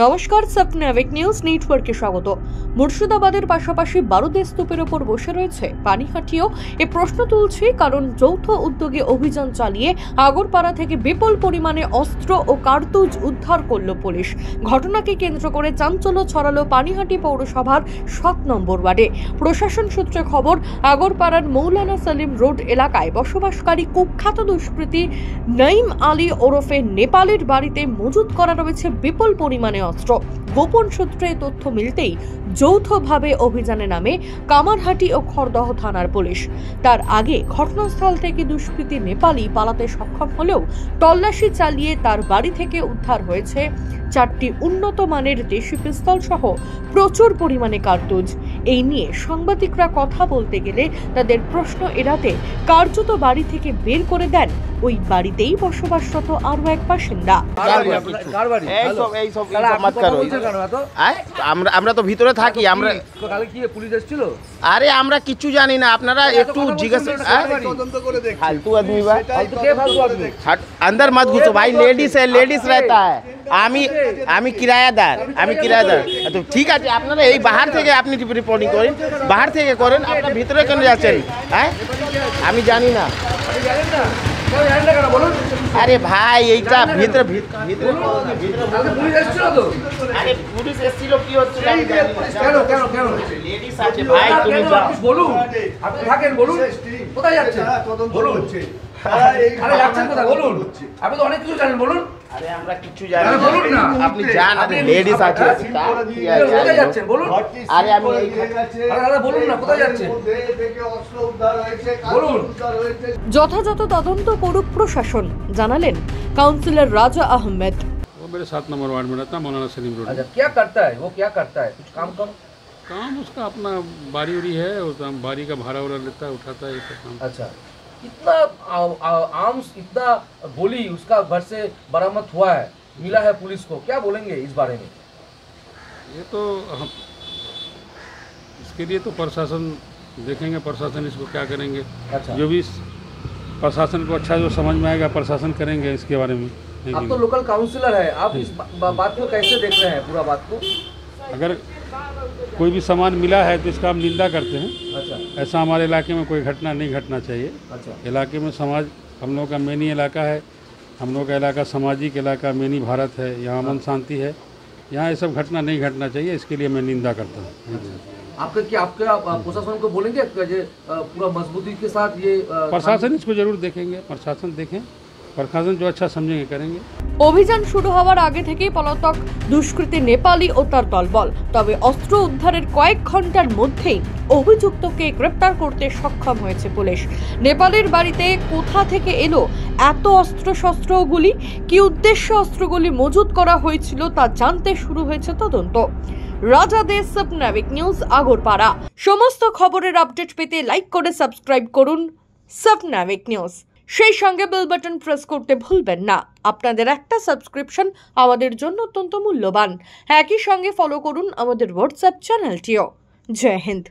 নমস্কার, সাবনাভিক নিউজ নেটওয়ার্কে স্বাগত। মুর্শিদাবাদের পাশাপাশি বারুদের স্তূপের ওপর বসে রয়েছে পানিহাটিও এ প্রশ্ন তুলছে, কারণ যৌথ উদ্যোগে অভিযান চালিয়ে আগরপাড়া থেকে বিপুল পরিমাণে অস্ত্র ও কার্তুজ উদ্ধার করল পুলিশ। ঘটনাকে কেন্দ্র করে চাঞ্চল্য ছড়ালো পানিহাটি পৌরসভার 7 নম্বর ওয়ার্ডে। প্রশাসন সূত্রে খবর, আগরপাড়ার মৌলানা সালিম রোড এলাকায় বসবাসকারী কুখ্যাত দুষ্কৃতী নঈম আলী ওরফে নেপালের বাড়িতে মজুত করা রয়েছে বিপুল পরিমাণে অস্ত্র। গোপন সূত্রে তথ্য মিলতেই যৌথভাবে অভিযানে নামে কামারহাটি ও খড়দহ থানার পুলিশ। তার আগে ঘটনাস্থল থেকে দুষ্কৃতী নেপালি পালাতে সক্ষম হলেও তল্লাশি চালিয়ে তার বাড়ি থেকে উদ্ধার হয়েছে 4টি উন্নত মানের দেশি পিস্তল সহ প্রচুর পরিমাণে কার্তুজ। এই নিয়ে সাংবাদিকরা কথা বলতে গেলে তাদের প্রশ্ন এড়াতে কার্যত বাড়ি থেকে বের করে দেন ওই বাড়িতেই বসবাসরত আরো এক বাসিন্দা। আমরা তো ভিতরে থাকি। আমরা পুলিশ এসেছিল? আরে আমরা কিছু জানি না, আপনারা একটু জিজ্ঞাসা फालतू आदमी बा, अंदर मत घुसो भाई। लेडीज है, लेडीज रहता है। আমি কিরায়াদার। তো ঠিক আছে, আপনারা এই বাহার থেকে আপনি রিপোর্টিং করেন, বাহার থেকে করেন। আপনারা ভিতরে কেন যাচ্ছেন? হ্যাঁ, আমি জানি না। আরে ভাই, এইটা ভিতরে পুলিশ এসেছিল তো? আরে পুলিশ এসেছিল, কি হচ্ছিল আমি জানি না। কেন লেডিস আছে ভাই, তুমি যাও। বলুন, আপনি থাকেন, বলুন কোথায় যাচ্ছেন বলুন। আরে যাচ্ছেন কোথায় বলুন? আপনি তো অনেক কিছু জানেন, বলুন। আরে আমরা কিছু জানি না, বলুন না। আপনি জান, আপনি লেডিস আছে। কোথায় যাচ্ছেন বলুন? আরে আমি আরে দাদা বলুন না, কোথায় যাচ্ছেন বলুন। যথাযথ তদন্ত করুক প্রশাসন, জানালেন কাউন্সিলর রাজা আহমেদ। वो मेरे 7 नंबर वार्ड में रहता है, मौलाना सलीम रोड। अच्छा, क्या करता है वो? क्या करता है? कुछ काम काम उसका अपना बारी उरी है, वो बारी का भाड़ा वाड़ा लेता है, उठाता है, ये सब काम। अच्छा, इतना आर्म्स, इतना गोली उसका घर से बरामद हुआ है, मिला है पुलिस को, क्या बोलेंगे इस बारे में? ये तो हम इसके लिए तो प्रशासन देखेंगे, प्रशासन इसको क्या करेंगे। अच्छा, जो भी प्रशासन को अच्छा जो समझ में आएगा प्रशासन करेंगे इसके बारे में। आप तो लोकल काउंसिलर है, आप इस बात को कैसे देख रहे हैं, पूरा बात को? अगर कोई भी सामान मिला है तो इसका हम निंदा करते हैं। अच्छा, ऐसा हमारे इलाके में कोई घटना नहीं घटना चाहिए। अच्छा, इलाके में समाज, हम लोग का मेनी इलाका है, हम लोग का इलाका सामाजिक इलाका मेनी भारत है, यहाँ अमन शांति है, यहाँ ये सब घटना नहीं घटना चाहिए, इसके लिए मैं निंदा करता हूँ। आपका प्रशासन को बोलेंगे पूरा मजबूती के साथ ये प्रशासन इसको जरूर देखेंगे, प्रशासन देखें, प्रशासन जो अच्छा समझेंगे करेंगे। অভিযান শুরু হওয়ার আগে থেকেই পলাতক দুষ্কৃতী নেপালি ও তার দলবল। তবে অস্ত্র উদ্ধারের কয়েক ঘন্টার মধ্যেই অভিযুক্তকে গ্রেপ্তার করতে সক্ষম হয়েছে পুলিশ। নেপালের বাড়িতে কোথা থেকে এলো এত অস্ত্রশস্ত্রগুলি, কি উদ্দেশ্যে অস্ত্রগুলি মজুত করা হয়েছিল তা জানতে শুরু হয়েছে তদন্ত। রাজা দে, সাবনাভিক নিউজ, আগরপাড়া। সমস্ত খবরের আপডেট পেতে লাইক করে সাবস্ক্রাইব করুন সাবনাভিক নিউজ। সেই সঙ্গে বেল বাটন প্রেস করতে ভুলবেন না। আপনাদের একটা সাবস্ক্রিপশন আমাদের জন্য অত্যন্ত মূল্যবান। একই সঙ্গে ফলো করুন আমাদের হোয়াটসঅ্যাপ চ্যানেলটিও। জয় হিন্দ।